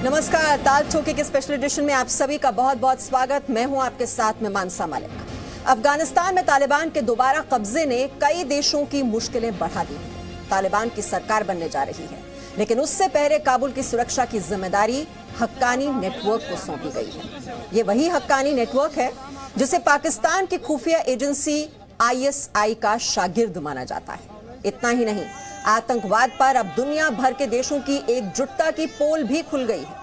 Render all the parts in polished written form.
नमस्कार, ताल ठोके के स्पेशल एडिशन में आप सभी का बहुत बहुत स्वागत। मैं हूं आपके साथ में मानसा मलिक। अफगानिस्तान में तालिबान के दोबारा कब्जे ने कई देशों की मुश्किलें बढ़ा दी हैं। तालिबान की सरकार बनने जा रही है, लेकिन उससे पहले काबुल की सुरक्षा की जिम्मेदारी हक्कानी नेटवर्क को सौंपी गई है। ये वही हक्कानी नेटवर्क है जिसे पाकिस्तान की खुफिया एजेंसी ISI का शागिर्द माना जाता है। इतना ही नहीं, आतंकवाद पर अब दुनिया भर के देशों की एकजुटता की पोल भी खुल गई है।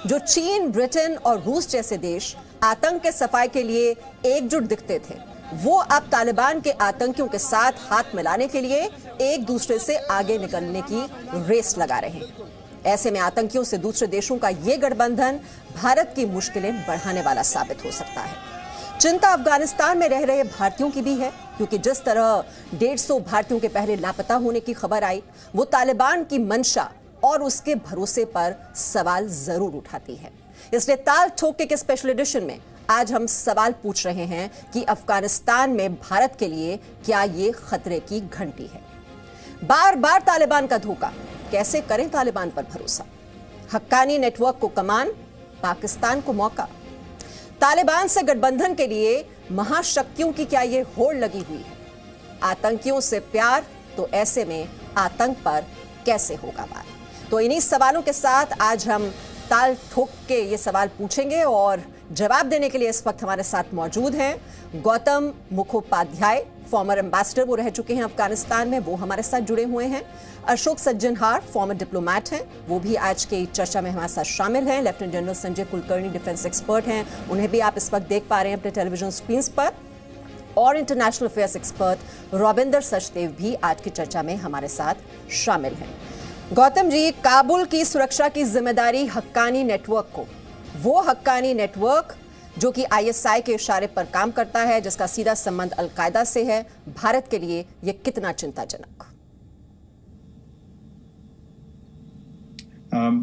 जो चीन, ब्रिटेन और रूस जैसे देश आतंक के सफाई के लिए एकजुट दिखते थे, वो अब तालिबान के आतंकियों के साथ हाथ मिलाने के लिए एक दूसरे से आगे निकलने की रेस लगा रहे हैं। ऐसे में आतंकियों से दूसरे देशों का ये गठबंधन भारत की मुश्किलें बढ़ाने वाला साबित हो सकता है। चिंता अफगानिस्तान में रह रहे भारतीयों की भी है, क्योंकि जिस तरह 150 भारतीयों के पहले लापता होने की खबर आई, वो तालिबान की मंशा और उसके भरोसे पर सवाल जरूर उठाती है। इसलिए ताल ठोके के स्पेशल एडिशन में आज हम सवाल पूछ रहे हैं कि अफगानिस्तान में भारत के लिए क्या ये खतरे की घंटी है। बार बार तालिबान का धोखा, कैसे करें तालिबान पर भरोसा। हक्कानी नेटवर्क को कमान, पाकिस्तान को मौका। तालिबान से गठबंधन के लिए महाशक्तियों की क्या ये होड़ लगी हुई है। आतंकियों से प्यार, तो ऐसे में आतंक पर कैसे होगा बात। तो इन्हीं सवालों के साथ आज हम ताल ठोक के ये सवाल पूछेंगे और जवाब देने के लिए इस वक्त हमारे साथ मौजूद हैं गौतम मुखोपाध्याय, फॉर्मर एम्बेसडर, वो रह चुके हैं अफगानिस्तान में, वो हमारे साथ जुड़े हुए हैं। अशोक सज्जनहार, फॉर्मर डिप्लोमैट हैं, वो भी आज की चर्चा में हमारे साथ शामिल हैं। Lieutenant general Sanjay Kulkarni, defence expert हैं, उन्हें भी आप इस वक्त देख पा रहे हैं अपने टेलीविजन स्क्रीन पर। और इंटरनेशनल अफेयर्स एक्सपर्ट रॉबिंदर सचदेव भी आज की चर्चा में हमारे साथ शामिल हैं। गौतम जी, काबुल की सुरक्षा की जिम्मेदारी हक्कानी नेटवर्क को, वो हक्कानी नेटवर्क जो कि ISI के इशारे पर काम करता है, जिसका सीधा संबंध अलकायदा से है, भारत के लिए ये कितना चिंताजनक?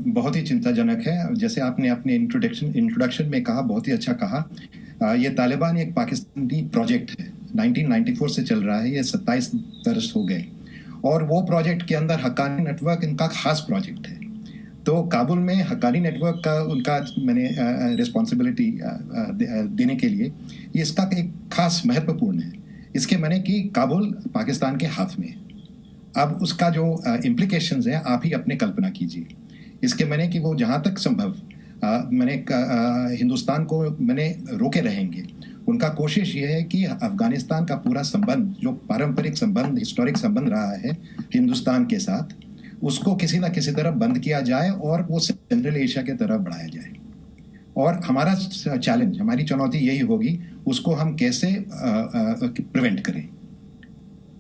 बहुत ही चिंताजनक है। जैसे आपने अपने इंट्रोडक्शन में कहा, बहुत ही अच्छा कहा। ये तालिबान एक पाकिस्तानी प्रोजेक्ट है, 1994 से चल रहा है, ये 27 वर्ष हो गए। और वो प्रोजेक्ट के अंदर हक्कानी नेटवर्क इनका खास प्रोजेक्ट है। तो काबुल में हक्कानी नेटवर्क का उनका मैंने रिस्पॉन्सिबिलिटी देने के लिए ये इसका एक खास महत्वपूर्ण है। इसके मैंने कि काबुल पाकिस्तान के हाथ में है। अब उसका जो इम्प्लीकेशंस है, आप ही अपने कल्पना कीजिए। इसके मैंने कि वो जहाँ तक संभव हिंदुस्तान को मैंने रोके रहेंगे। उनका कोशिश ये है कि अफगानिस्तान का पूरा संबंध, जो पारंपरिक संबंध, हिस्टोरिक संबंध रहा है हिंदुस्तान के साथ, उसको किसी ना किसी तरह बंद किया जाए और वो सेंट्रल एशिया की तरफ बढ़ाया जाए। और हमारा चैलेंज, हमारी चुनौती यही होगी, उसको हम कैसे प्रिवेंट करें।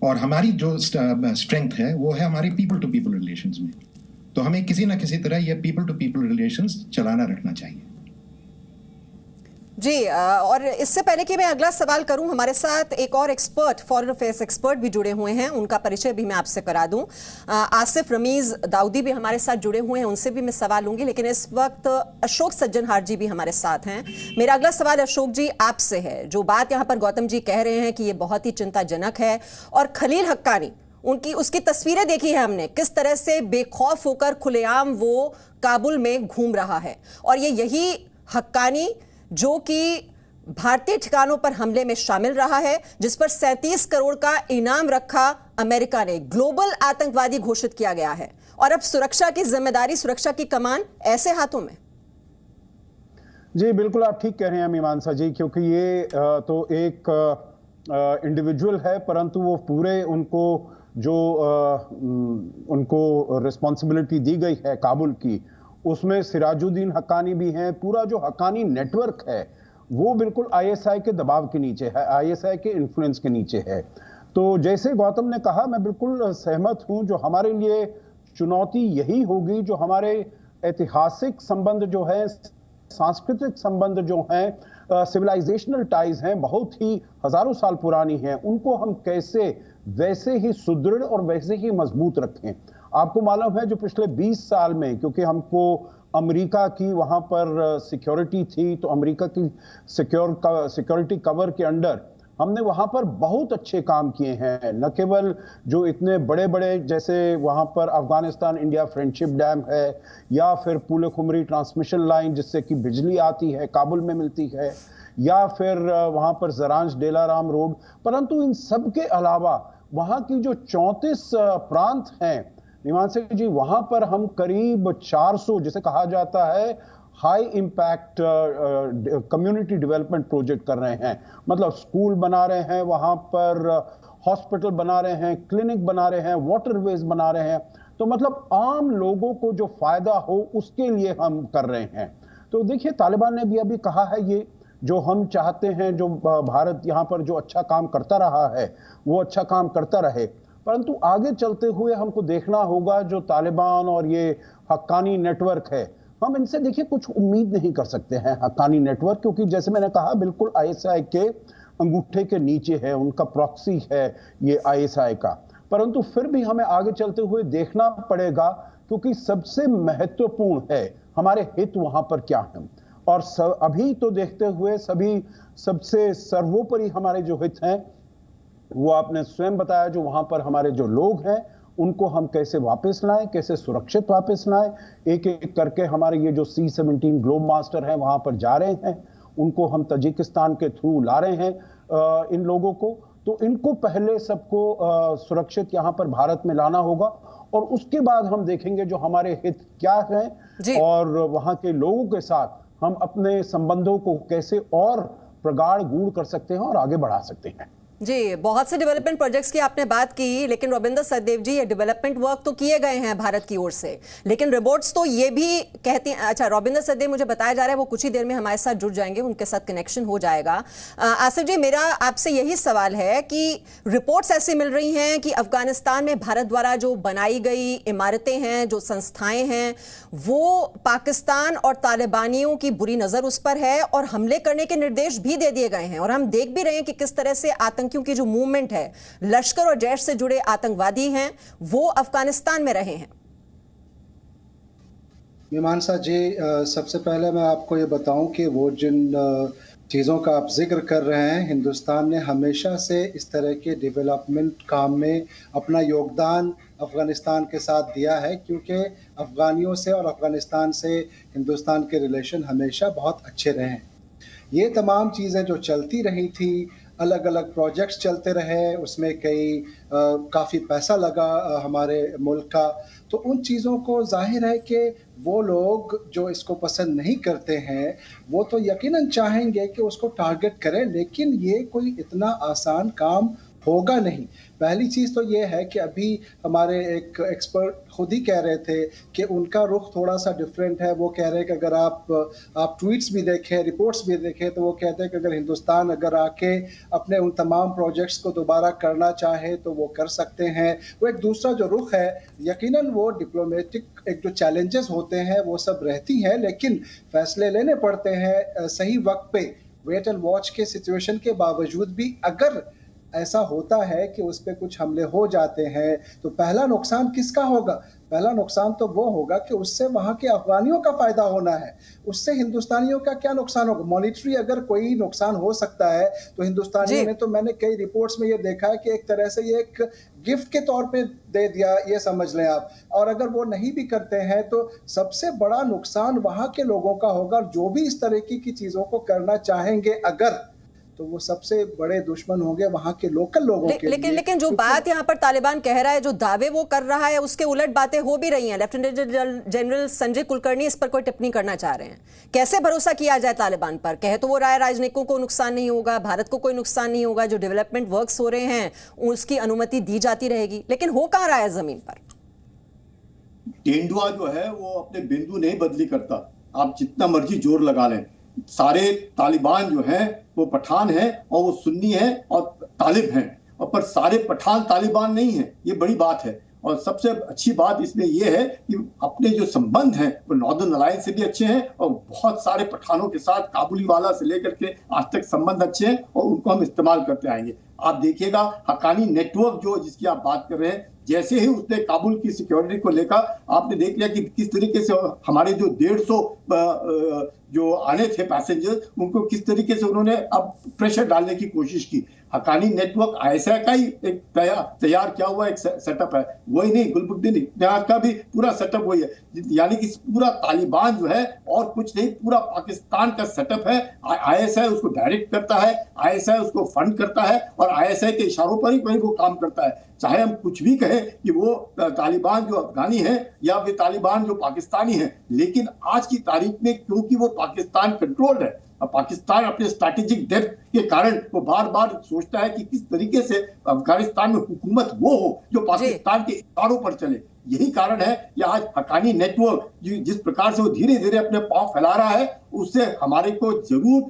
और हमारी जो स्ट्रेंथ है वो है हमारी पीपल टू पीपल रिलेशंस में। तो हमें किसी ना किसी तरह ये पीपल टू पीपल रिलेशंस चलाना रखना चाहिए। जी, और इससे पहले कि मैं अगला सवाल करूं, हमारे साथ एक और एक्सपर्ट, फॉरेन अफेयर्स एक्सपर्ट भी जुड़े हुए हैं, उनका परिचय भी मैं आपसे करा दूं। आसिफ रमीज दाऊदी भी हमारे साथ जुड़े हुए हैं, उनसे भी मैं सवाल लूंगी। लेकिन इस वक्त अशोक सज्जनहार जी भी हमारे साथ हैं। मेरा अगला सवाल अशोक जी आपसे है। जो बात यहाँ पर गौतम जी कह रहे हैं कि ये बहुत ही चिंताजनक है, और खलील हक्कानी, उसकी तस्वीरें देखी है हमने, किस तरह से बेखौफ होकर खुलेआम वो काबुल में घूम रहा है। और ये यही हक्कानी जो कि भारतीय ठिकानों पर हमले में शामिल रहा है, जिस पर 37 करोड़ का इनाम रखा अमेरिका ने, ग्लोबल आतंकवादी घोषित किया गया है। और अब सुरक्षा की जिम्मेदारी, सुरक्षा की कमान ऐसे हाथों में। जी बिल्कुल, आप ठीक कह रहे हैं मीमांसा जी, क्योंकि ये तो एक इंडिविजुअल है, परंतु वो पूरे उनको रिस्पॉन्सिबिलिटी दी गई है काबुल की, उसमें सिराजुद्दीन हक्कानी भी हैं। पूरा जो हक्कानी नेटवर्क है वो बिल्कुल ISI के दबाव के नीचे है, ISI के इन्फ्लुएंस के नीचे है। तो जैसे गौतम ने कहा, मैं बिल्कुल सहमत हूं। जो हमारे लिए चुनौती यही होगी, जो हमारे ऐतिहासिक संबंध जो है, सांस्कृतिक संबंध जो हैं, सिविलाइजेशनल टाइज हैं, बहुत ही हजारों साल पुरानी हैं, उनको हम कैसे वैसे ही सुदृढ़ और वैसे ही मजबूत रखें। आपको मालूम है जो पिछले 20 साल में, क्योंकि हमको अमेरिका की वहां पर सिक्योरिटी थी, तो अमेरिका की सिक्योरिटी कवर के अंडर हमने वहां पर बहुत अच्छे काम किए हैं। न केवल जो इतने बड़े बड़े, जैसे वहां पर अफगानिस्तान इंडिया फ्रेंडशिप डैम है, या फिर पूले खुमरी ट्रांसमिशन लाइन जिससे कि बिजली आती है, काबुल में मिलती है, या फिर वहां पर जरांज डेलाराम रोड, परंतु इन सब के अलावा वहां की जो 34 प्रांत हैं मीमांसा जी, वहां पर हम करीब 400 जिसे कहा जाता है high impact community development project कर रहे हैं। मतलब स्कूल बना रहे हैं, वहां पर हॉस्पिटल बना रहे हैं, क्लिनिक बना रहे हैं, वाटरवेज बना रहे हैं। तो मतलब आम लोगों को जो फायदा हो उसके लिए हम कर रहे हैं। तो देखिए, तालिबान ने भी अभी कहा है, ये जो हम चाहते हैं, जो भारत यहाँ पर जो अच्छा काम करता रहा है वो अच्छा काम करता रहे, परंतु आगे चलते हुए हमको देखना होगा जो तालिबान और ये हक्कानी नेटवर्क है, हम इनसे देखिए कुछ उम्मीद नहीं कर सकते हैं। हक्कानी नेटवर्क, क्योंकि जैसे मैंने कहा, बिल्कुल आईएसआई के अंगूठे के नीचे है, उनका प्रॉक्सी है ये आईएसआई का। परंतु फिर भी हमें आगे चलते हुए देखना पड़ेगा, क्योंकि सबसे महत्वपूर्ण है हमारे हित वहां पर क्या है। और अभी तो देखते हुए सभी सबसे सर्वोपरि हमारे जो हित हैं वो आपने स्वयं बताया, जो वहां पर हमारे जो लोग हैं उनको हम कैसे वापस लाएं, कैसे सुरक्षित वापस लाएं। एक एक करके हमारे ये जो C-17 ग्लोब मास्टर हैं वहां पर जा रहे हैं, उनको हम तजिकिस्तान के थ्रू ला रहे हैं इन लोगों को। तो इनको पहले सबको सुरक्षित यहाँ पर भारत में लाना होगा, और उसके बाद हम देखेंगे जो हमारे हित क्या हैं और वहां के लोगों के साथ हम अपने संबंधों को कैसे और प्रगाढ़ गूढ़ कर सकते हैं और आगे बढ़ा सकते हैं। जी, बहुत से डेवलपमेंट प्रोजेक्ट्स की आपने बात की, लेकिन रविंदर सचदेव जी, ये डेवलपमेंट वर्क तो किए गए हैं भारत की ओर से, लेकिन रिपोर्ट्स तो ये भी कहती हैं। अच्छा, रविंदर सचदेव मुझे बताया जा रहा है वो कुछ ही देर में हमारे साथ जुड़ जाएंगे, उनके साथ कनेक्शन हो जाएगा। आसिफ जी, मेरा आपसे यही सवाल है कि रिपोर्ट्स ऐसी मिल रही हैं कि अफगानिस्तान में भारत द्वारा जो बनाई गई इमारतें हैं, जो संस्थाएं हैं, वो पाकिस्तान और तालिबानियों की बुरी नजर उस पर है और हमले करने के निर्देश भी दे दिए गए हैं। और हम देख भी रहे हैं कि किस तरह से आतंकियों की जो मूवमेंट है, लश्कर और जैश से जुड़े आतंकवादी हैं, वो अफगानिस्तान में रहे हैं। मीमांसा जी, सबसे पहले मैं आपको ये बताऊं कि वो जिन चीज़ों का आप जिक्र कर रहे हैं, हिंदुस्तान ने हमेशा से इस तरह के डेवलपमेंट काम में अपना योगदान अफ़गानिस्तान के साथ दिया है, क्योंकि अफ़गानियों से और अफ़गानिस्तान से हिंदुस्तान के रिलेशन हमेशा बहुत अच्छे रहे हैं। ये तमाम चीज़ें जो चलती रही थी, अलग अलग प्रोजेक्ट्स चलते रहे, उसमें काफ़ी पैसा लगा हमारे मुल्क का, तो उन चीज़ों को जाहिर है कि वो लोग जो इसको पसंद नहीं करते हैं वो तो यकीनन चाहेंगे कि उसको टारगेट करें, लेकिन ये कोई इतना आसान काम होगा नहीं। पहली चीज़ तो ये है कि अभी हमारे एक एक्सपर्ट खुद ही कह रहे थे कि उनका रुख थोड़ा सा डिफरेंट है। वो कह रहे हैं कि अगर आप ट्वीट्स भी देखें, रिपोर्ट्स भी देखें, तो वो कहते हैं कि अगर हिंदुस्तान अगर आके अपने उन तमाम प्रोजेक्ट्स को दोबारा करना चाहे तो वो कर सकते हैं। वो एक दूसरा जो रुख है, यकीनन वो डिप्लोमेटिक एक जो चैलेंजेस होते हैं वो सब रहती हैं, लेकिन फैसले लेने पड़ते हैं सही वक्त पे। वेट एंड वॉच के सिचुएशन के बावजूद भी अगर ऐसा होता है कि उस पर कुछ हमले हो जाते हैं तो पहला नुकसान किसका होगा? पहला नुकसान तो वो होगा कि उससे वहाँ के अफगानियों का फायदा होना है, उससे हिंदुस्तानियों का क्या नुकसान होगा? मॉनिटरी अगर कोई नुकसान हो सकता है तो हिंदुस्तानियों ने, तो मैंने कई रिपोर्ट्स में ये देखा है कि एक तरह से ये एक गिफ्ट के तौर पे दे दिया, ये समझ लें आप। और अगर वो नहीं भी करते हैं तो सबसे बड़ा नुकसान वहाँ के लोगों का होगा, जो भी इस तरह की चीज़ों को करना चाहेंगे अगर, तो वो सबसे बड़े दुश्मन होंगे वहां के लोकल लोगों के लिए। लेकिन जो बात यहाँ पर तालिबान कह रहा है, जो दावे वो कर रहा है, उसके उलट बातें हो भी रही हैं। लेफ्टिनेंट जनरल संजय कुलकर्णी इस पर कोई टिप्पणी करना चाह रहे हैं। कैसे भरोसा किया जाए तालिबान पर? कहे तो वो रहा है राजनयिकों को नुकसान नहीं होगा, भारत को कोई नुकसान नहीं होगा, जो डेवलपमेंट वर्क्स हो रहे हैं उसकी अनुमति दी जाती रहेगी, लेकिन हो कहाँ रहा है जमीन पर? तेंदुआ जो है वो अपने बिंदु नहीं बदली करता, आप जितना मर्जी जोर लगा लें। सारे तालिबान जो हैं वो पठान हैं और वो सुन्नी हैं और तालिब हैं, और पर सारे पठान तालिबान नहीं हैं, ये बड़ी बात है। और सबसे अच्छी बात इसमें यह है कि अपने जो संबंध हैं वो नॉर्दर्न अलायंस से भी अच्छे हैं, और बहुत सारे पठानों के साथ काबुली वाला से लेकर के आज तक संबंध अच्छे हैं, और उनको हम इस्तेमाल करते आएंगे। आप देखिएगा हक्कानी नेटवर्क जो जिसकी आप बात कर रहे हैं, जैसे ही उसने काबुल की सिक्योरिटी को लेकर आपने देख लिया कि किस तरीके से हमारे जो 150 जो आने थे पैसेंजर, उनको किस तरीके से उन्होंने अब प्रेशर डालने की कोशिश की। हकानी नेटवर्क आईएसआई का ही एक तैयार किया हुआ एक सेटअप है, वही नहीं, गुलबुद्दीन इत्तेहाद का भी पूरा सेटअप वही है। यानी कि पूरा तालिबान जो है और कुछ नहीं, पूरा पाकिस्तान का सेटअप है। आईएसआई उसको डायरेक्ट करता है, आईएसआई उसको फंड करता है और आईएसआई के इशारों पर ही वो काम करता है। चाहे हम कुछ भी कहें कि वो तालिबान जो अफगानी है या फिर तालिबान जो पाकिस्तानी है, लेकिन आज की तारीख में क्योंकि वो पाकिस्तान कंट्रोल्ड है, पाकिस्तान अपने स्ट्रैटेजिक डेप्थ के कारण वो बार बार सोचता है कि किस तरीके से अफगानिस्तान में हुकूमत वो हो जो पाकिस्तान के इशारों पर चले। यही कारण है कि आज हकानी नेटवर्क जिस प्रकार से वो धीरे धीरे अपने पांव फैला रहा है, उससे हमारे को जरूर,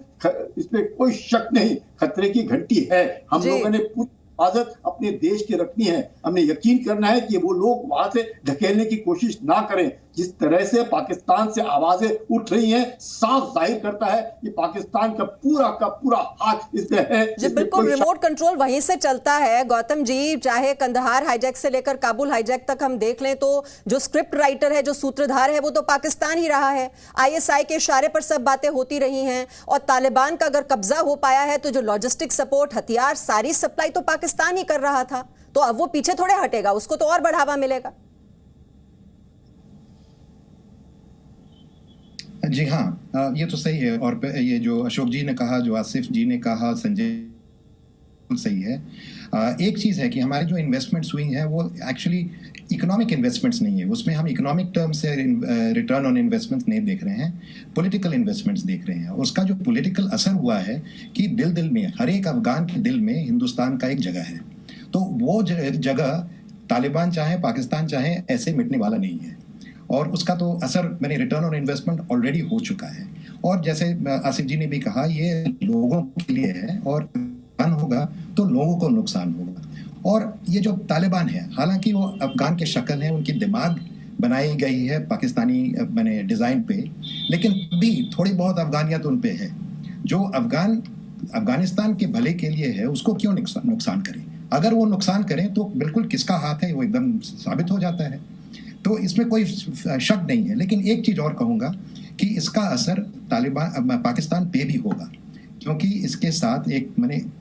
इसमें कोई शक नहीं, खतरे की घंटी है। हम लोगों ने हिफाजत अपने देश की रखनी है, हमने यकीन करना है कि वो लोग वहां से ढकेलने की कोशिश ना करें। जिस तरह से पाकिस्तान से आवाजें उठ रही हैं, साफ जाहिर करता है कि पाकिस्तान का पूरा हाथ इसमें है। जी बिल्कुल, रिमोट कंट्रोल वहीं से चलता है गौतम जी। चाहे कंदहार हाईजैक से लेकर काबुल हाईजैक तक हम देख लें तो जो स्क्रिप्ट राइटर है, जो सूत्रधार है, वो तो पाकिस्तान ही रहा है। आईएसआई के इशारे पर सब बातें होती रही हैं और तालिबान का अगर कब्जा हो पाया है तो जो लॉजिस्टिक सपोर्ट, हथियार, सारी सप्लाई तो पाकिस्तान ही कर रहा था। तो अब वो पीछे थोड़े हटेगा, उसको तो और बढ़ावा मिलेगा। जी हाँ, ये तो सही है। और ये जो अशोक जी ने कहा, जो आसिफ जी ने कहा, संजय, सही है। एक चीज़ है कि हमारे जो इन्वेस्टमेंट्स हुई हैं वो एक्चुअली इकोनॉमिक इन्वेस्टमेंट्स नहीं है, उसमें हम इकोनॉमिक टर्म से रिटर्न ऑन इन्वेस्टमेंट्स नहीं देख रहे हैं, पॉलिटिकल इन्वेस्टमेंट्स देख रहे हैं। उसका जो पॉलिटिकल असर हुआ है कि दिल में, हर एक अफगान के दिल में हिंदुस्तान का एक जगह है। तो वो जगह तालिबान चाहे, पाकिस्तान चाहे, ऐसे मिटने वाला नहीं है। और उसका तो असर मैंने रिटर्न ऑन इन्वेस्टमेंट ऑलरेडी हो चुका है। और जैसे आसिफ जी ने भी कहा, ये लोगों के लिए है और नुकसान होगा तो लोगों को नुकसान होगा। और ये जो तालिबान है, हालांकि वो अफगान के शक्ल है, उनकी दिमाग बनाई गई है पाकिस्तानी मैंने डिज़ाइन पे, लेकिन भी थोड़ी बहुत अफगानियत उन पे है। जो अफगानिस्तान के भले के लिए है, उसको क्यों नुकसान करें? अगर वो नुकसान करें तो बिल्कुल किसका हाथ है वो एकदम साबित हो जाता है। तो इसमें कोई शक नहीं है। लेकिन एक चीज़ और कहूँगा कि इसका असर पाकिस्तान पे भी होगा, क्योंकि इसके साथ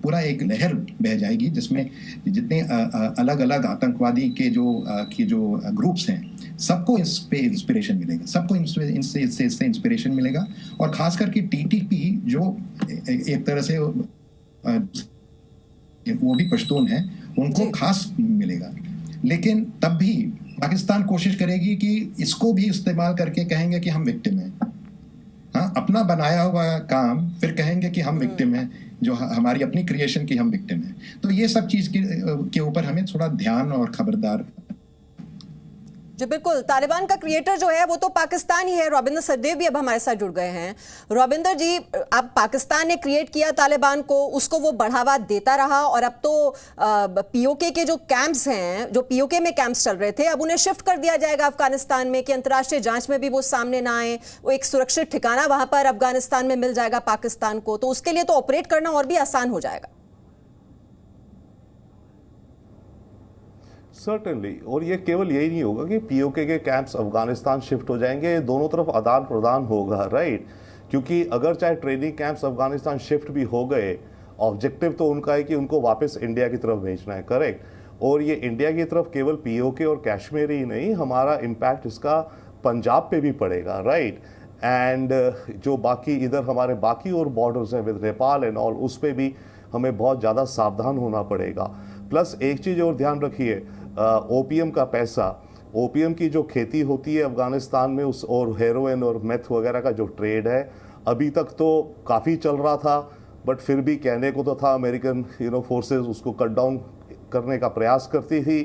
पूरा एक लहर बह जाएगी जिसमें जितने अलग अलग आतंकवादी के जो ग्रुप्स हैं, सबको इस पे इंस्पिरेशन मिलेगा, सबको इससे इंस्पिरेशन मिलेगा। और खास करके टीटीपी जो एक तरह से वो भी पश्तून है, उनको खास मिलेगा। लेकिन तब भी पाकिस्तान कोशिश करेगी कि इसको भी इस्तेमाल करके कहेंगे कि हम विक्टिम हैं। हाँ, अपना बनाया हुआ काम फिर कहेंगे कि हम विक्टिम हैं, जो हमारी अपनी क्रिएशन की हम विक्टिम हैं। तो ये सब चीज के ऊपर हमें थोड़ा ध्यान और खबरदार। जी बिल्कुल, तालिबान का क्रिएटर जो है वो तो पाकिस्तान ही है। रविंद्र सचदेव भी अब हमारे साथ जुड़ गए हैं। रविंद्र जी, अब पाकिस्तान ने क्रिएट किया तालिबान को, उसको वो बढ़ावा देता रहा और अब तो पीओके के जो कैंप्स हैं, जो पीओके में कैंप्स चल रहे थे, अब उन्हें शिफ्ट कर दिया जाएगा अफगानिस्तान में कि अंतर्राष्ट्रीय जांच में भी वो सामने ना आए। वो एक सुरक्षित ठिकाना वहां पर अफगानिस्तान में मिल जाएगा पाकिस्तान को, तो उसके लिए तो ऑपरेट करना और भी आसान हो जाएगा। सर्टेनली। और ये केवल यही नहीं होगा कि पीओके के कैंप्स अफगानिस्तान शिफ्ट हो जाएंगे, दोनों तरफ आदान प्रदान होगा, राइट। क्योंकि अगर चाहे ट्रेनिंग कैंप्स अफगानिस्तान शिफ्ट भी हो गए, ऑब्जेक्टिव तो उनका है कि उनको वापस इंडिया की तरफ भेजना है, करेक्ट। और ये इंडिया की तरफ केवल पीओके और कश्मीर ही नहीं, हमारा इम्पैक्ट इसका पंजाब पे भी पड़ेगा, राइट। एंड जो बाकी इधर हमारे बाकी और बॉर्डर्स हैं विद नेपाल एंड ऑल, उस पर भी हमें बहुत ज़्यादा सावधान होना पड़ेगा। प्लस एक चीज़ और ध्यान रखिए, ओपीएम का पैसा, ओपीएम की जो खेती होती है अफगानिस्तान में, उस और हेरोइन और मेथ वगैरह का जो ट्रेड है, अभी तक तो काफ़ी चल रहा था, बट फिर भी कहने को तो था अमेरिकन फोर्सेस उसको कट डाउन करने का प्रयास करती थी।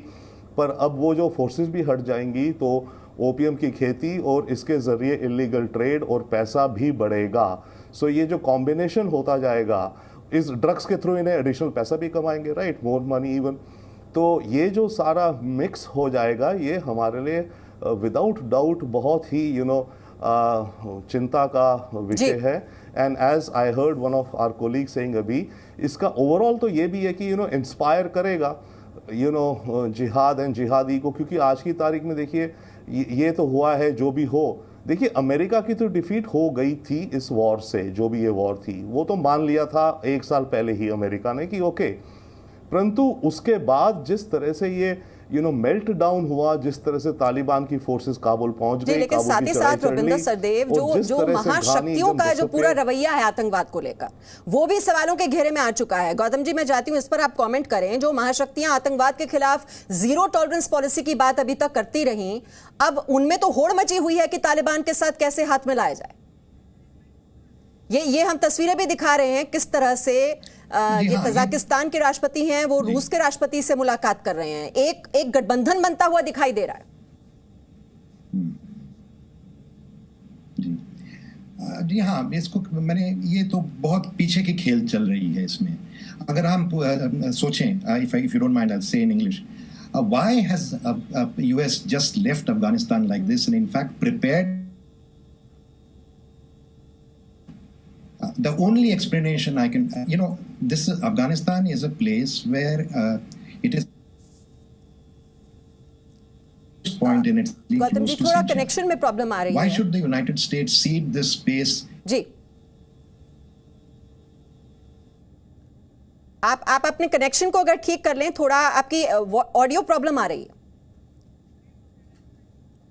पर अब वो जो फोर्सेस भी हट जाएंगी तो ओपीएम की खेती और इसके ज़रिए इलीगल ट्रेड और पैसा भी बढ़ेगा। सो ये जो कॉम्बिनेशन होता जाएगा, इस ड्रग्स के थ्रू इन्हें एडिशनल पैसा भी कमाएंगे, राइट, मोर मनी इवन। तो ये जो सारा मिक्स हो जाएगा, ये हमारे लिए विदाउट डाउट बहुत ही चिंता का विषय है। And as I heard one of our colleague saying अभी, इसका ओवरऑल तो ये भी है कि इंस्पायर करेगा जिहाद एंड जिहादी को। क्योंकि आज की तारीख में देखिए, ये तो हुआ है जो भी हो, देखिए अमेरिका की तो डिफीट हो गई थी इस वॉर से, जो भी ये वॉर थी वो तो मान लिया था 1 साल पहले ही अमेरिका ने कि ओके, परंतु उसके बाद जिस तरह से ये मेल्ट डाउन हुआ, जिस तरह से तालिबान की फोर्सेस काबुल पहुंच गई, लेकिन साथ ही साथ रविंदर सरदेव जो महाशक्तियों का जो पूरा रवैया है आतंकवाद को लेकर, वो भी सवालों के घेरे में आ चुका है। गौतम जी, मैं चाहती हूं इस पर आप कमेंट करें। जो महाशक्तियां आतंकवाद के खिलाफ जीरो टॉलरेंस पॉलिसी की बात अभी तक करती रही, अब उनमें तो होड़ मची हुई है कि तालिबान के साथ कैसे हाथ मिलाया जाए। ये हम तस्वीरें भी दिखा रहे हैं किस तरह से ये कजाकिस्तान के राष्ट्रपति हैं, वो रूस के राष्ट्रपति से मुलाकात कर रहे हैं। एक गठबंधन बनता हुआ दिखाई दे रहा है। जी हाँ, इसको मैंने, ये तो बहुत पीछे की खेल चल रही है इसमें। अगर हम सोचें, इफ यू डोंट माइंड, आई से in English, why has US just left Afghanistan like this and in fact prepared? The only explanation I can, this Afghanistan is a place where it is point in its Gautam ji, थोड़ा connection में problem आ रही है। Why should the United States cede this space? जी, आप अपने connection को अगर ठीक कर लें, थोड़ा आपकी ऑडियो प्रॉब्लम आ रही है।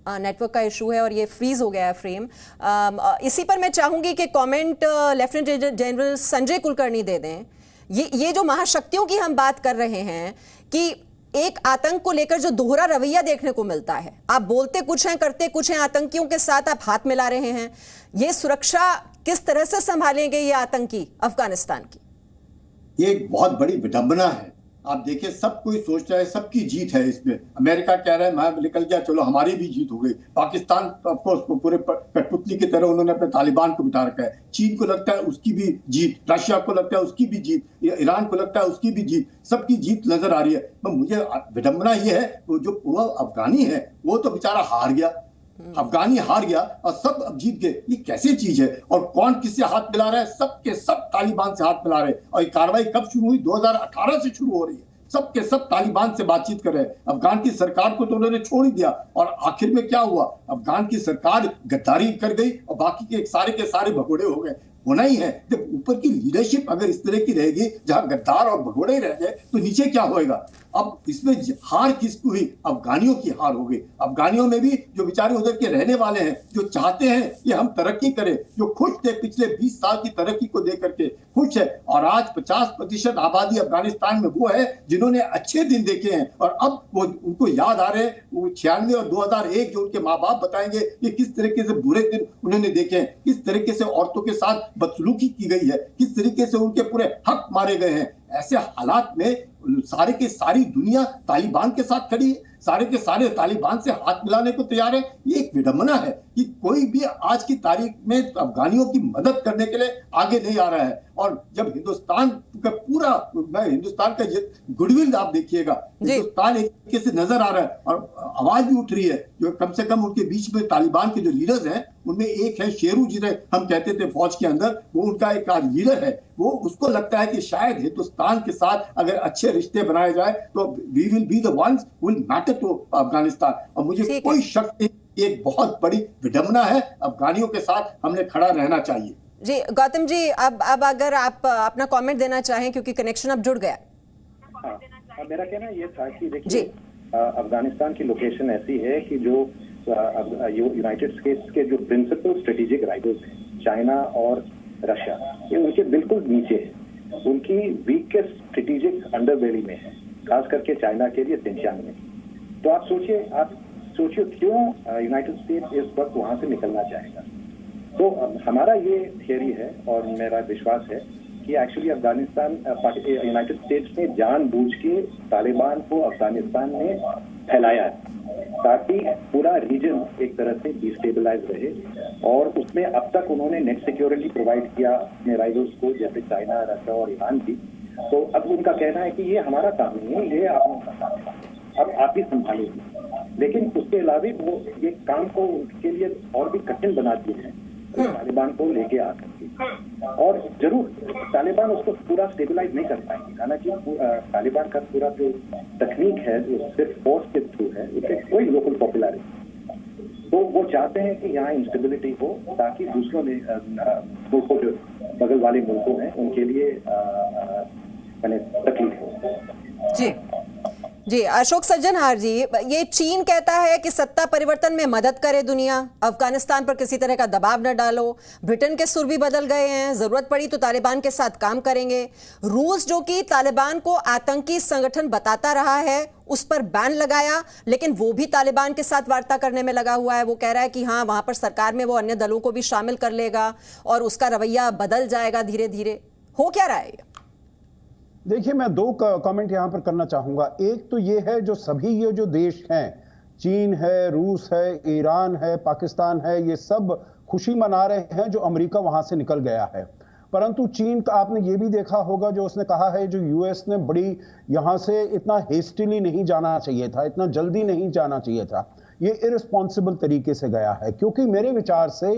नेटवर्क का इशू है और ये फ्रीज हो गया है फ्रेम। इसी पर मैं चाहूंगी कि comment lieutenant general Sanjay Kulkarni दे दें। ये जो महाशक्तियों की हम बात कर रहे हैं कि एक आतंक को लेकर जो दोहरा रवैया देखने को मिलता है, आप बोलते कुछ हैं करते कुछ हैं, आतंकियों के साथ आप हाथ मिला रहे हैं, ये सुरक्षा किस तरह से संभालेंगे ये आतंकी अफगानिस्तान की? ये एक बहुत बड़ी विडंबना है। आप देखिए, सब कोई सोच रहा है सबकी जीत है इसमें। अमेरिका कह रहा है मैं निकल गया, चलो हमारी भी जीत हो गई। पाकिस्तान ऑफकोर्स पूरे कठपुतली की तरह उन्होंने अपने तालिबान को बिठा रखा है। चीन को लगता है उसकी भी जीत, रशिया को लगता है उसकी भी जीत, ईरान को लगता है उसकी भी जीत, सबकी जीत नजर आ रही है। तो मुझे विडंबना ये है, जो पूरा अफगानी है वो तो बेचारा हार गया, अफगानी हार गया और सब अब जीत गए। ये कैसी चीज है? और कौन किससे हाथ मिला रहा है? सब के सब तालिबान से हाथ मिला रहे हैं। और ये कार्रवाई कब शुरू हुई? 2018 से शुरू हो रही है। सब के सब तालिबान से बातचीत कर रहे हैं। अफगान की सरकार को तो उन्होंने छोड़ ही दिया। और आखिर में क्या हुआ? अफगान की सरकार गद्दारी कर गई और बाकी के सारे भगोड़े हो गए। होना ही है, जब ऊपर की लीडरशिप अगर इस तरह की रहेगी, जहां गद्दार और भगोड़े रह गए, तो नीचे क्या होएगा? अब इसमें हार किसकी हुई? अफगानियों की हार हो गई। अफगानियों में भी जो बेचारे उधर के रहने वाले हैं, जो चाहते हैं कि हम तरक्की करें, जो खुश थे पिछले 20 साल की तरक्की को देख करके खुश है। और आज 50% आबादी अफगानिस्तान में वो है जिन्होंने अच्छे दिन देखे हैं और अब वो उनको याद आ रहे हैं। वो 96 और 2001 जो उनके माँ बाप बताएंगे कि किस तरीके से बुरे दिन उन्होंने देखे हैं, किस तरीके से औरतों के साथ बदसलूकी की गई है, किस तरीके से उनके पूरे हक मारे गए हैं। ऐसे हालात में सारे के सारी दुनिया तालिबान के साथ खड़ी है, सारे के सारे तालिबान से हाथ मिलाने को तैयार है। ये एक विडंबना है कि कोई भी आज की तारीख में अफगानियों की मदद करने के लिए आगे नहीं आ रहा है। और जब हिंदुस्तान का पूरा, हिंदुस्तान का गुडविल आप देखिएगा, हिंदुस्तान एक तरीके से नजर आ रहा है और आवाज भी उठ रही है। जो कम से कम उनके बीच में तालिबान के जो लीडर्स हैं, उनमें एक है शेरू, जिन्हें हम कहते थे फौज के अंदर, वो उनका एक लीडर है। वो उसको लगता है कि शायद हिंदुस्तान के साथ अगर अच्छे रिश्ते बनाए जाए तो we will be the ones who will matter to Afghanistan. और मुझे कोई शक नहीं, एक बहुत बड़ी विडंबना है। अफगानियों के साथ हमने खड़ा रहना चाहिए। जी गौतम जी, अब अगर आप अपना कमेंट देना चाहें, क्योंकि कनेक्शन अब जुड़ गया। हाँ, मेरा कहना ये था कि देखिए, अफगानिस्तान की लोकेशन ऐसी है कि जो यूनाइटेड स्टेट्स के जो प्रिंसिपल स्ट्रेटेजिक राइवल्स हैं, चाइना और रशिया, ये उनके बिल्कुल नीचे है। उनकी वीकेस्ट स्ट्रेटेजिक अंडरबेली में है, खास करके चाइना के लिए सिंचियांग में। तो आप सोचिए क्यों यूनाइटेड स्टेट्स इस वक्त वहां से निकलना चाहेगा। तो हमारा ये थियरी है और मेरा विश्वास है कि एक्चुअली यूनाइटेड स्टेट्स ने जानबूझ के तालिबान को अफगानिस्तान में फैलाया है ताकि पूरा रीजन एक तरह से डिस्टेबलाइज रहे। और उसमें अब तक उन्होंने नेट सिक्योरिटी प्रोवाइड किया अपने राइवल्स को, जैसे चाइना, रशिया और ईरान की। तो अब उनका कहना है कि ये हमारा काम नहीं है, ये आप उनका काम है, अब आप ही संभालेंगे। लेकिन उसके अलावा वो ये काम को उनके लिए और भी कठिन बना दिए हैं तालिबान को लेके आ सकते। और जरूर तालिबान उसको पूरा स्टेबलाइज नहीं कर पाएंगे, हालांकि तालिबान का पूरा जो तकनीक है जो सिर्फ फोर्स के थ्रू है, उससे कोई लोकल पॉपुलैरिटी तो वो चाहते हैं कि यहाँ इंस्टेबिलिटी हो ताकि दूसरों मुल्कों जो बगल वाले मुल्कों हैं उनके लिए तकलीफ हो। जी जी, अशोक सज्जनहार जी, ये चीन कहता है कि सत्ता परिवर्तन में मदद करे दुनिया, अफगानिस्तान पर किसी तरह का दबाव न डालो। ब्रिटेन के सुर भी बदल गए हैं, जरूरत पड़ी तो तालिबान के साथ काम करेंगे। रूस जो कि तालिबान को आतंकी संगठन बताता रहा है, उस पर बैन लगाया, लेकिन वो भी तालिबान के साथ वार्ता करने में लगा हुआ है। वो कह रहा है कि हाँ, वहां पर सरकार में वो अन्य दलों को भी शामिल कर लेगा और उसका रवैया बदल जाएगा धीरे धीरे। हो क्या रहा है? देखिए, मैं दो कमेंट यहां पर करना चाहूंगा। एक तो ये है, जो सभी ये जो देश हैं, चीन है, रूस है, ईरान है, पाकिस्तान है, ये सब खुशी मना रहे हैं जो अमेरिका वहां से निकल गया है। परंतु चीन का आपने ये भी देखा होगा, जो उसने कहा है, जो यूएस ने बड़ी यहां से इतना हेस्टिली नहीं जाना चाहिए था, इतना जल्दी नहीं जाना चाहिए था, ये इररिस्पॉन्सिबल तरीके से गया है। क्योंकि मेरे विचार से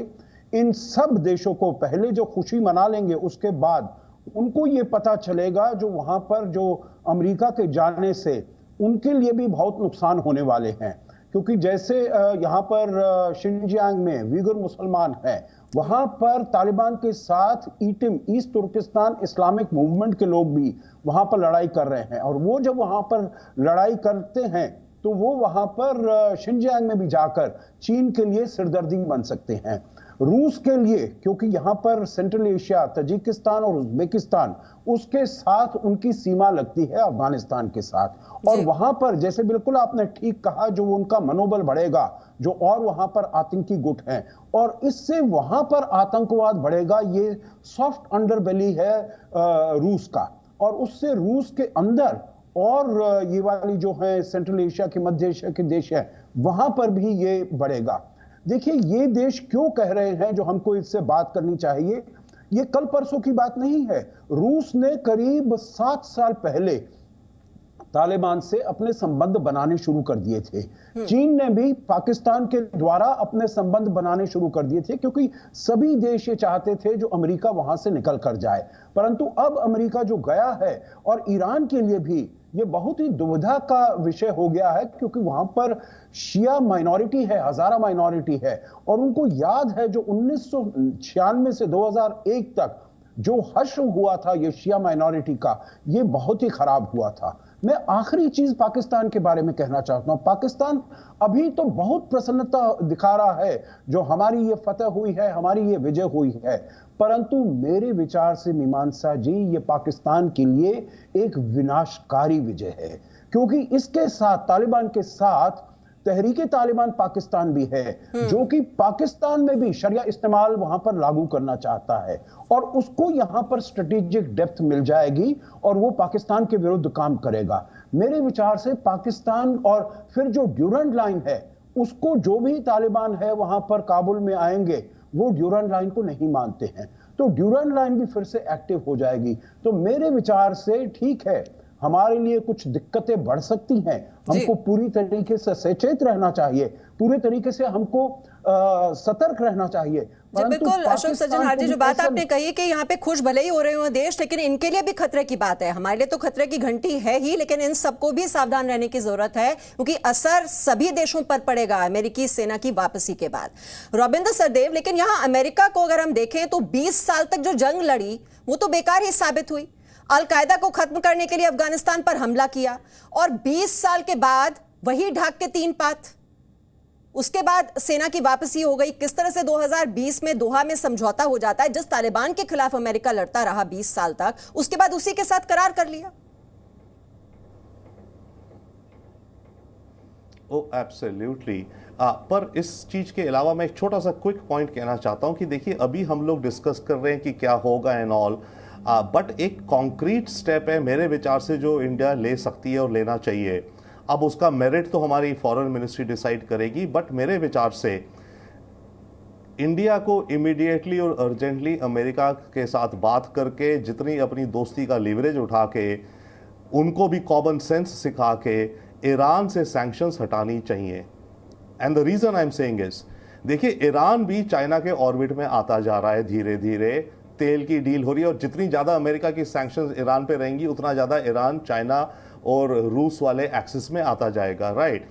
इन सब देशों को पहले जो खुशी मना लेंगे, उसके बाद उनको ये पता चलेगा जो वहां पर जो अमेरिका के जाने से उनके लिए भी बहुत नुकसान होने वाले हैं। क्योंकि जैसे यहाँ पर शिनजियांग में वीगर मुसलमान हैं, वहां पर तालिबान के साथ ईटिम, ईस्ट तुर्किस्तान इस्लामिक मूवमेंट के लोग भी वहां पर लड़ाई कर रहे हैं। और वो जब वहां पर लड़ाई करते हैं तो वो वहां पर शिनजियांग में भी जाकर चीन के लिए सिरदर्दी बन सकते हैं। रूस के लिए, क्योंकि यहां पर सेंट्रल एशिया, तजिकिस्तान और उज्बेकिस्तान, उसके साथ उनकी सीमा लगती है अफगानिस्तान के साथ। और वहां पर, जैसे बिल्कुल आपने ठीक कहा, जो उनका मनोबल बढ़ेगा, जो और वहां पर आतंकी गुट हैं, और इससे वहां पर आतंकवाद बढ़ेगा। ये सॉफ्ट अंडरबेली है रूस का, और उससे रूस के अंदर और ये वाली जो है सेंट्रल एशिया के, मध्य एशिया के देश है, वहां पर भी ये बढ़ेगा। देखिए, ये देश क्यों कह रहे हैं जो हमको इससे बात करनी चाहिए, ये कल परसों की बात नहीं है। रूस ने करीब 7 साल पहले तालिबान से अपने संबंध बनाने शुरू कर दिए थे। चीन ने भी पाकिस्तान के द्वारा अपने संबंध बनाने शुरू कर दिए थे, क्योंकि सभी देश ये चाहते थे जो अमेरिका वहां से निकल कर जाए। परंतु अब अमेरिका जो गया है, और ईरान के लिए भी ये बहुत ही दुविधा का विषय हो गया है, क्योंकि वहां पर शिया माइनॉरिटी है, हजारा माइनॉरिटी है, और उनको याद है जो 1996 से 2001 तक जो हश्र हुआ था ये शिया माइनॉरिटी का, ये बहुत ही खराब हुआ था। मैं आखिरी चीज पाकिस्तान के बारे में कहना चाहता हूं। पाकिस्तान अभी तो बहुत प्रसन्नता दिखा रहा है जो हमारी ये फतह हुई है, हमारी ये विजय हुई है, परंतु मेरे विचार से मीमांसा जी, ये पाकिस्तान के लिए एक विनाशकारी विजय है। क्योंकि इसके साथ, तालिबान के साथ, तहरीके तालिबान पाकिस्तान भी है, जो कि पाकिस्तान में भी शरिया इस्तेमाल वहां पर लागू करना चाहता है, और उसको यहां पर स्ट्रेटेजिक डेप्थ मिल जाएगी और वो पाकिस्तान के विरुद्ध काम करेगा। मेरे विचार से पाकिस्तान, और फिर जो ड्यूरेंट लाइन है, उसको जो भी तालिबान है वहां पर काबुल में आएंगे, वो ड्यूरेंट लाइन को नहीं मानते हैं, तो ड्यूरेंट लाइन भी फिर से एक्टिव हो जाएगी। तो मेरे विचार से ठीक है, हमारे लिए कुछ दिक्कतें बढ़ सकती हैं, हमको पूरी तरीके से सचेत रहना चाहिए, पूरे तरीके से हमको सतर्क रहना चाहिए। बिल्कुल अशोक सज्जनहार जी, जो बात आपने कही कि यहाँ पे खुश भले ही हो रहे हो देश, लेकिन इनके लिए भी खतरे की बात है। हमारे लिए तो खतरे की घंटी है ही, लेकिन इन सबको भी सावधान रहने की जरूरत है, क्योंकि असर सभी देशों पर पड़ेगा अमेरिकी सेना की वापसी के बाद। रविंद्र सचदेव, लेकिन यहाँ अमेरिका को अगर हम देखें तो 20 साल तक जो जंग लड़ी वो तो बेकार ही साबित हुई। अलकायदा को खत्म करने के लिए अफगानिस्तान पर हमला किया, और 20 साल के बाद वही ढाक के 3 पात, उसके बाद सेना की वापसी हो गई। किस तरह से 2020 में दोहा में समझौता हो जाता है, जिस तालिबान के खिलाफ अमेरिका लड़ता रहा 20 साल तक, उसके बाद उसी के साथ करार कर लिया। एब्सोल्युटली। पर इस चीज के अलावा मैं एक छोटा सा क्विक पॉइंट कहना चाहता हूं कि देखिए, अभी हम लोग डिस्कस कर रहे हैं कि क्या होगा एंड ऑल, बट एक कॉन्क्रीट स्टेप है मेरे विचार से जो इंडिया ले सकती है और लेना चाहिए। अब उसका मेरिट तो हमारी फॉरेन मिनिस्ट्री डिसाइड करेगी, बट मेरे विचार से इंडिया को इमीडिएटली और अर्जेंटली अमेरिका के साथ बात करके, जितनी अपनी दोस्ती का लीवरेज उठा के, उनको भी कॉमन सेंस सिखा के ईरान से सैंक्शंस हटानी चाहिए। And the reason I am saying is, देखिए, ईरान भी चाइना के ऑर्बिट में आता जा रहा है, धीरे धीरे तेल की डील हो रही है, और जितनी ज़्यादा अमेरिका की सैंक्शंस ईरान पे रहेंगी, उतना ज़्यादा ईरान, चाइना और रूस वाले एक्सिस में आता जाएगा, राइट।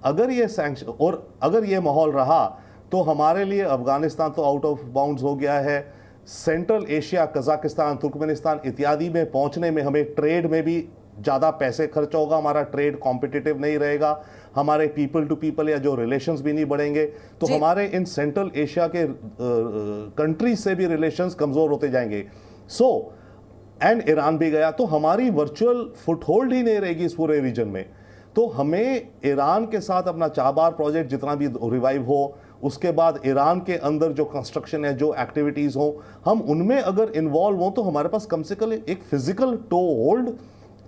अगर ये सैंक्शन और अगर ये माहौल रहा तो हमारे लिए अफगानिस्तान तो आउट ऑफ बाउंड्स हो गया है। सेंट्रल एशिया, कजाकिस्तान, तुर्कमेनिस्तान इत्यादि में पहुंचने में हमें ट्रेड में भी ज़्यादा पैसे खर्च होगा, हमारा ट्रेड कॉम्पिटिटिव नहीं रहेगा, हमारे पीपल टू पीपल या जो रिलेशंस भी नहीं बढ़ेंगे, तो हमारे इन सेंट्रल एशिया के कंट्रीज से भी रिलेशंस कमज़ोर होते जाएंगे। एंड ईरान भी गया तो हमारी वर्चुअल फुटहोल्ड ही नहीं रहेगी इस पूरे रीजन में। तो हमें ईरान के साथ अपना चाबार प्रोजेक्ट जितना भी रिवाइव हो, उसके बाद ईरान के अंदर जो कंस्ट्रक्शन है, जो एक्टिविटीज हो, हम उनमें अगर इन्वॉल्व हो तो हमारे पास कम से कम एक फिजिकल टो होल्ड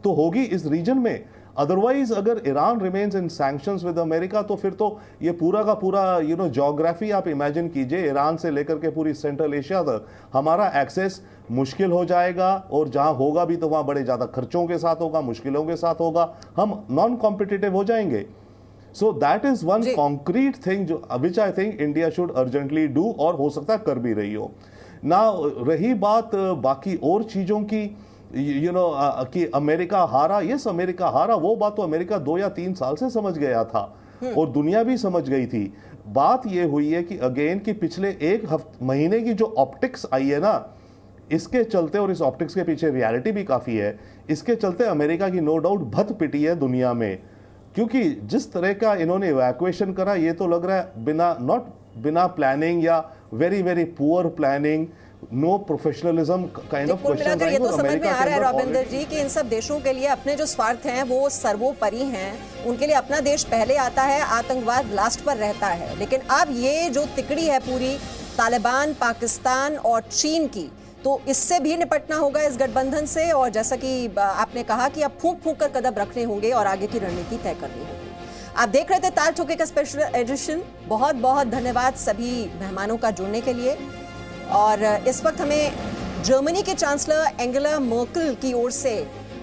तो होगी इस रीजन में। अदरवाइज अगर Iran remains in sanctions with America तो फिर तो ये पूरा का पूरा ज्योग्राफी आप इमेजिन कीजिए, ईरान से लेकर के पूरी सेंट्रल एशिया तक हमारा एक्सेस मुश्किल हो जाएगा, और जहां होगा भी तो वहां बड़े ज्यादा खर्चों के साथ होगा, मुश्किलों के साथ होगा, हम नॉन कॉम्पिटिटिव हो जाएंगे। So that is one concrete thing जो which I think India should urgently do, और हो सकता है कर भी रही हो ना। रही बात बाकी और चीजों की, कि अमेरिका हारा, यस अमेरिका हारा, वो बात तो अमेरिका 2 या 3 साल से समझ गया था और दुनिया भी समझ गई थी। बात ये हुई है कि अगेन कि पिछले 1 महीने की जो ऑप्टिक्स आई है ना, इसके चलते, और इस ऑप्टिक्स के पीछे रियलिटी भी काफी है, इसके चलते अमेरिका की नो डाउट भत पिटी है दुनिया में। क्योंकि जिस तरह का इन्होंने इवैक्यूएशन करा, ये तो लग रहा है बिना प्लानिंग या very very poor planning, no professionalism kind of question. ये तो समझ में आ रहा है रविंदर जी कि इन सब देशों के लिए अपने जो स्वार्थ हैं वो सर्वोपरि हैं, उनके लिए अपना देश पहले आता है, आतंकवाद लास्ट पर रहता है। लेकिन अब ये जो तिकड़ी है पूरी तालिबान, पाकिस्तान और चीन की, तो इससे भी निपटना होगा इस गठबंधन से, और जैसा कि आपने कहा कि अब फूंक फूंक कर कदम रखने होंगे और आगे की रणनीति तय करनी होगी। आप देख रहे थे ताल ठोके का स्पेशल एडिशन। बहुत बहुत धन्यवाद सभी मेहमानों का जुड़ने के लिए। और इस वक्त हमें जर्मनी के चांसलर एंगेला मर्केल की ओर से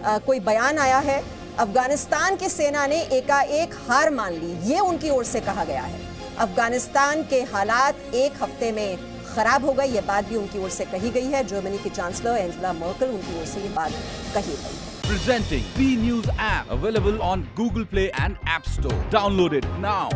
कोई बयान आया है। अफगानिस्तान की सेना ने एकाएक हार मान ली, ये उनकी ओर से कहा गया है। अफगानिस्तान के हालात 1 हफ्ते में खराब हो गई, ये बात भी उनकी ओर से कही गई है। जर्मनी की चांसलर एंगेला मर्केल, उनकी ओर से ये बात कही गई है। Presenting B News app, available on Google Play and App Store. Download it now.